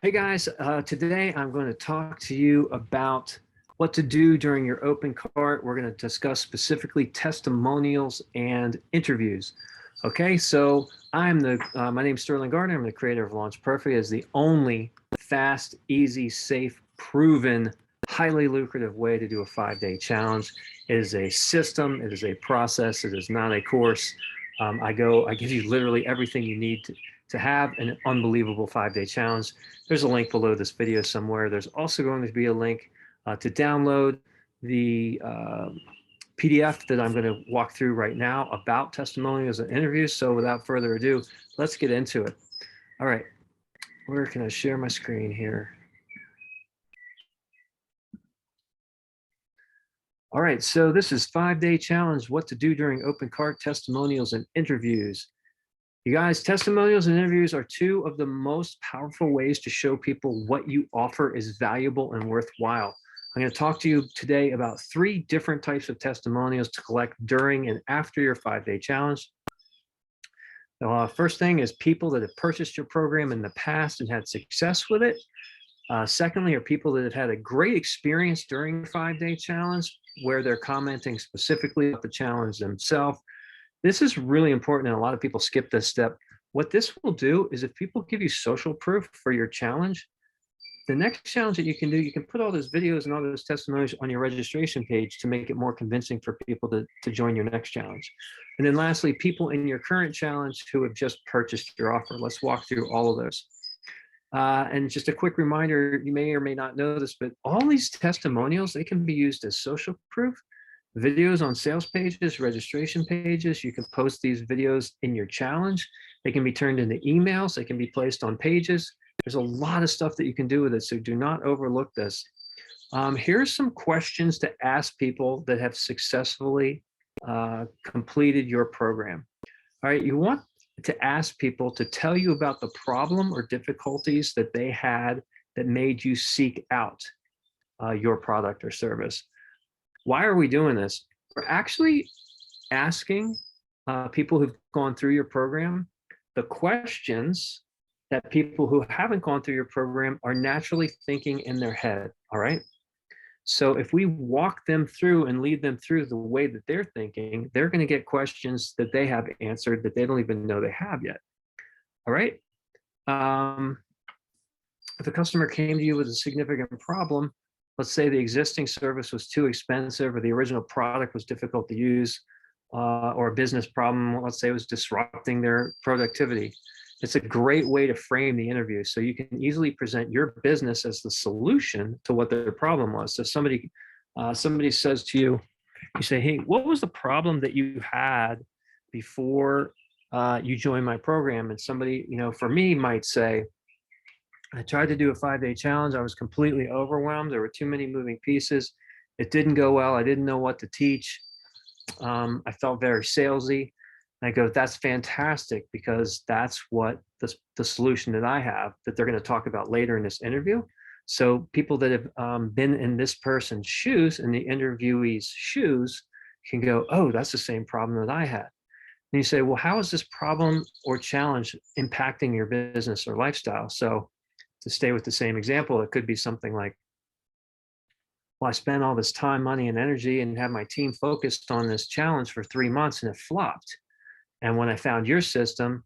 Hey guys, today I'm going to talk to you about what to do during your open cart. We're going to discuss specifically testimonials and interviews. Okay, so my name's Sterling Gardner. I'm the creator of Launch Perfect as the only fast, easy, safe, proven, highly lucrative way to do a 5-day challenge. It is a system, it is a process, it is not a course. I give you literally everything you need to have an unbelievable 5-day challenge. There's a link below this video somewhere. There's also going to be a link to download the PDF that I'm going to walk through right now about testimonials and interviews. So without further ado, let's get into it. All right, where can I share my screen here? All right, so this is 5-day challenge, what to do during open cart testimonials and interviews. You guys, testimonials and interviews are two of the most powerful ways to show people what you offer is valuable and worthwhile. I'm going to talk to you today about 3 different types of testimonials to collect during and after your 5-day challenge. First thing is people that have purchased your program in the past and had success with it. Secondly, are people that have had a great experience during the 5-day challenge where they're commenting specifically about the challenge themselves. This is really important, and a lot of people skip this step. What this will do is if people give you social proof for your challenge, the next challenge that you can do, you can put all those videos and all those testimonials on your registration page to make it more convincing for people to join your next challenge. And then lastly, people in your current challenge who have just purchased your offer. Let's walk through all of those. And just a quick reminder, you may or may not know this, but all these testimonials, they can be used as social proof, videos on sales pages, registration pages. You can post these videos in your challenge. They can be turned into emails. They can be placed on pages. There's a lot of stuff that you can do with it, so do not overlook this. Here's some questions to ask people that have successfully completed your program. All right, you want to ask people to tell you about the problem or difficulties that they had that made you seek out your product or service. Why are we doing this? We're actually asking people who've gone through your program the questions that people who haven't gone through your program are naturally thinking in their head, all right? So if we walk them through and lead them through the way that they're thinking, they're going to get questions that they have answered that they don't even know they have yet. All right. If a customer came to you with a significant problem, let's say the existing service was too expensive or the original product was difficult to use, or a business problem, let's say it was disrupting their productivity. It's a great way to frame the interview. So you can easily present your business as the solution to what their problem was. So somebody says to you, you say, hey, what was the problem that you had before you joined my program? And somebody, for me might say, I tried to do a 5-day challenge. I was completely overwhelmed. There were too many moving pieces. It didn't go well. I didn't know what to teach. I felt very salesy. And I go, that's fantastic, because that's what the solution that I have that they're going to talk about later in this interview. So people that have been in this person's shoes, in the interviewee's shoes, can go, oh, that's the same problem that I had. And you say, well, how is this problem or challenge impacting your business or lifestyle? So to stay with the same example, it could be something like, well, I spent all this time, money, and energy and had my team focused on this challenge for 3 months and it flopped. And when I found your system,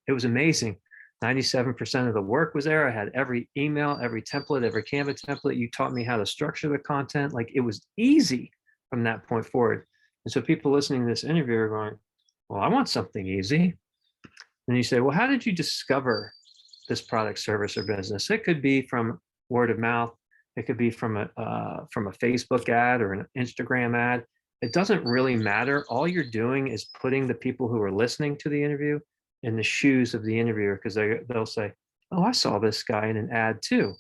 it was amazing. 97% of the work was there. I had every email, every template, every Canva template. You taught me how to structure the content. Like, it was easy from that point forward. And so people listening to this interview are going, well, I want something easy. And you say, well, how did you discover this product, service, or business? It could be from word of mouth. It could be from a Facebook ad or an Instagram ad. It doesn't really matter. All you're doing is putting the people who are listening to the interview in the shoes of the interviewer, because they'll say, oh, I saw this guy in an ad too.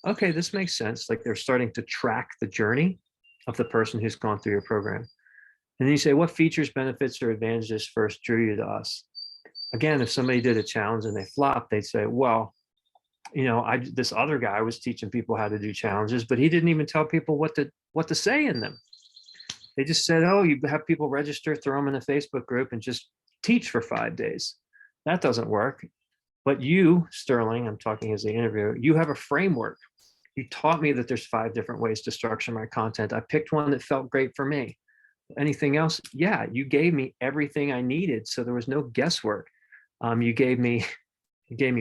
Okay, this makes sense. Like, they're starting to track the journey of the person who's gone through your program. And then you say, what features, benefits, or advantages first drew you to us? Again, if somebody did a challenge and they flopped, they'd say, well, this other guy was teaching people how to do challenges, but he didn't even tell people what to say in them. They just said, oh, you have people register, throw them in a Facebook group, and just teach for 5 days. That doesn't work. But you, Sterling, I'm talking as the interviewer, you have a framework. You taught me that there's 5 different ways to structure my content. I picked one that felt great for me. Anything else? Yeah, you gave me everything I needed, so there was no guesswork. You gave me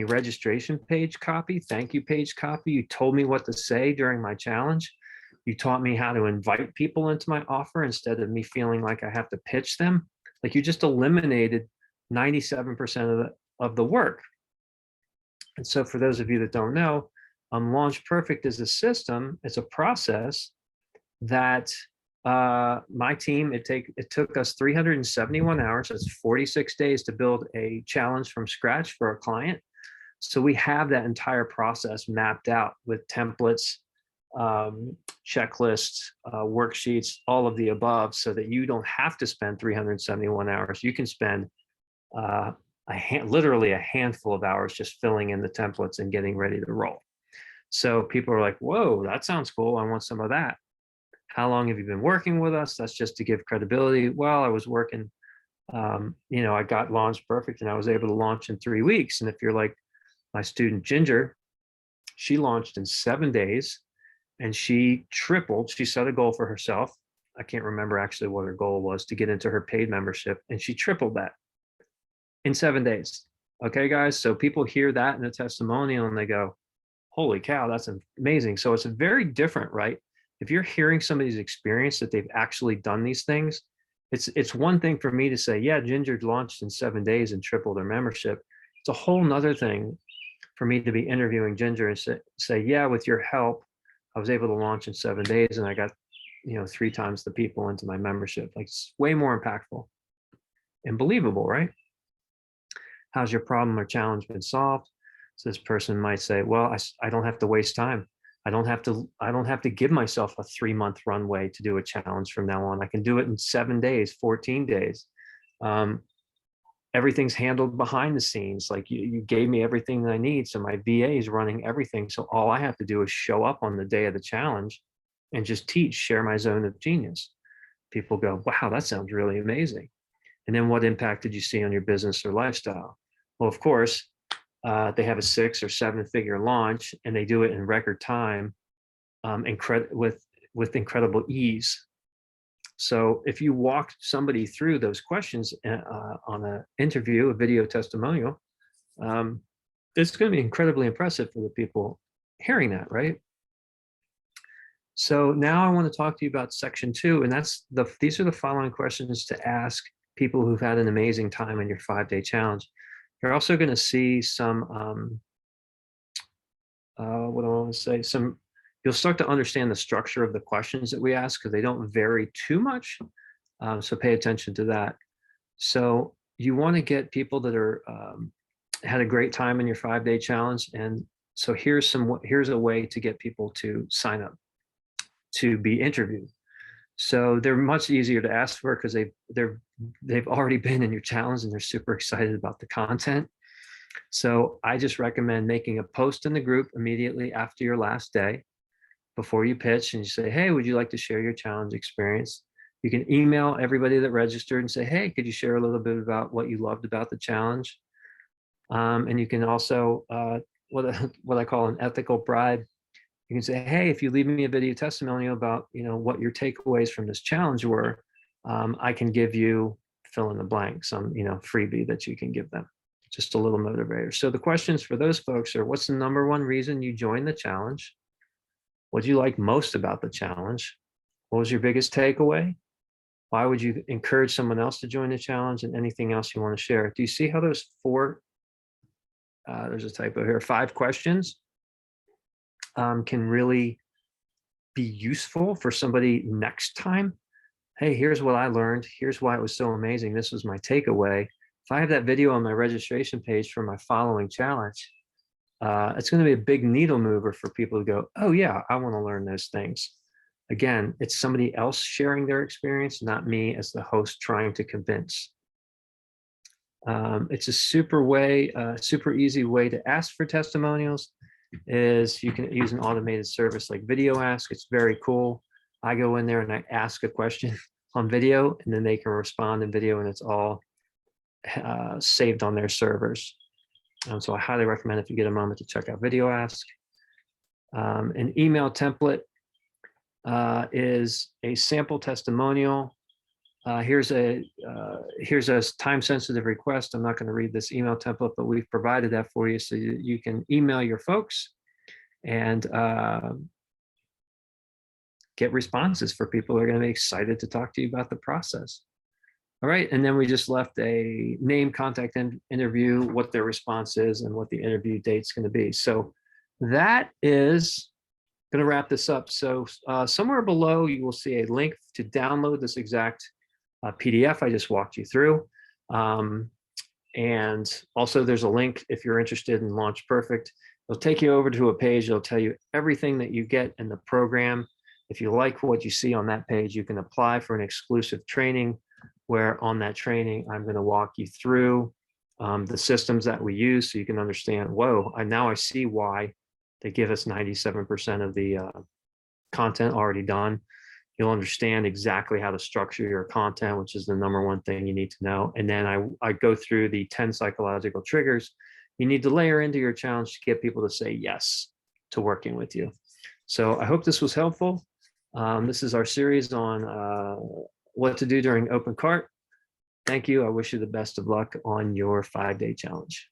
registration page copy, thank you page copy. You told me what to say during my challenge. You taught me how to invite people into my offer instead of me feeling like I have to pitch them. Like, you just eliminated 97% of the work. And so for those of you that don't know, Launch Perfect is a system, it's a process that my team, it took us 371 hours, that's 46 days to build a challenge from scratch for a client. So we have that entire process mapped out with templates, checklists, worksheets, all of the above, so that you don't have to spend 371 hours. You can spend literally a handful of hours just filling in the templates and getting ready to roll. So people are like, whoa, that sounds cool. I want some of that. How long have you been working with us? That's just to give credibility. Well, I was working, I got Launch Perfect and I was able to launch in 3 weeks. And if you're like my student Ginger, she launched in 7 days and she tripled. She set a goal for herself. I can't remember actually what her goal was, to get into her paid membership, and she tripled that in 7 days. Okay, guys. So people hear that in a testimonial and they go, holy cow, that's amazing. So it's very different, right? If you're hearing somebody's experience that they've actually done these things, it's one thing for me to say, yeah, Ginger launched in 7 days and tripled her membership. It's a whole nother thing for me to be interviewing Ginger and say, yeah, with your help, I was able to launch in 7 days and I got, 3 times the people into my membership. Like, it's way more impactful and believable, right? How's your problem or challenge been solved? So this person might say, well, I don't have to waste time. I don't have to give myself a 3-month runway to do a challenge from now on. I can do it in 7 days, 14 days. Everything's handled behind the scenes. Like, you gave me everything that I need. So my VA is running everything. So all I have to do is show up on the day of the challenge and just teach, share my zone of genius. People go, wow, that sounds really amazing. And then what impact did you see on your business or lifestyle? Well, of course, they have a 6 or 7 figure launch and they do it in record time, with incredible ease. So if you walk somebody through those questions on an interview, a video testimonial, it's going to be incredibly impressive for the people hearing that, right? So now I want to talk to you about section 2, and these are the following questions to ask people who've had an amazing time in your 5-day challenge. You're also going to see some, what do I want to say? You'll start to understand the structure of the questions that we ask, because they don't vary too much. So pay attention to that. So you want to get people that are had a great time in your 5-day challenge. And so here's a way to get people to sign up to be interviewed. So they're much easier to ask for because they've already been in your challenge and they're super excited about the content. So I just recommend making a post in the group immediately after your last day, before you pitch, and you say, hey, would you like to share your challenge experience? You can email everybody that registered and say, hey, could you share a little bit about what you loved about the challenge? And you can also, what I call an ethical bribe. You can say, hey, if you leave me a video testimonial about, what your takeaways from this challenge were, I can give you fill in the blank, some, freebie that you can give them. Just a little motivator. So the questions for those folks are, what's the number one reason you joined the challenge? What do you like most about the challenge? What was your biggest takeaway? Why would you encourage someone else to join the challenge? And anything else you want to share? Do you see how those there's a typo here, 5 questions can really be useful for somebody next time? Hey, here's what I learned. Here's why it was so amazing. This was my takeaway. If I have that video on my registration page for my following challenge, it's going to be a big needle mover for people to go, oh yeah, I want to learn those things. Again, it's somebody else sharing their experience, not me as the host trying to convince. It's a super easy way to ask for testimonials. Is you can use an automated service like Video Ask. It's very cool. I go in there and I ask a question on video, and then they can respond in video, and it's all saved on their servers. So I highly recommend if you get a moment to check out Video Ask. An email template is a sample testimonial. Here's a time-sensitive request. I'm not going to read this email template, but we've provided that for you so you can email your folks and get responses for people who are going to be excited to talk to you about the process. All right, and then we just left a name, contact, and interview, what their response is, and what the interview date's going to be. So that is going to wrap this up. So somewhere below, you will see a link to download this exact PDF I just walked you through. And also there's a link if you're interested in Launch Perfect. It'll take you over to a page. It'll tell you everything that you get in the program. If you like what you see on that page, you can apply for an exclusive training where on that training, I'm going to walk you through the systems that we use so you can understand, whoa, now I see why they give us 97% of the content already done. You'll understand exactly how to structure your content, which is the #1 thing you need to know. And then I go through the 10 psychological triggers you need to layer into your challenge to get people to say yes to working with you. So I hope this was helpful. This is our series on what to do during open cart. Thank you. I wish you the best of luck on your 5-day challenge.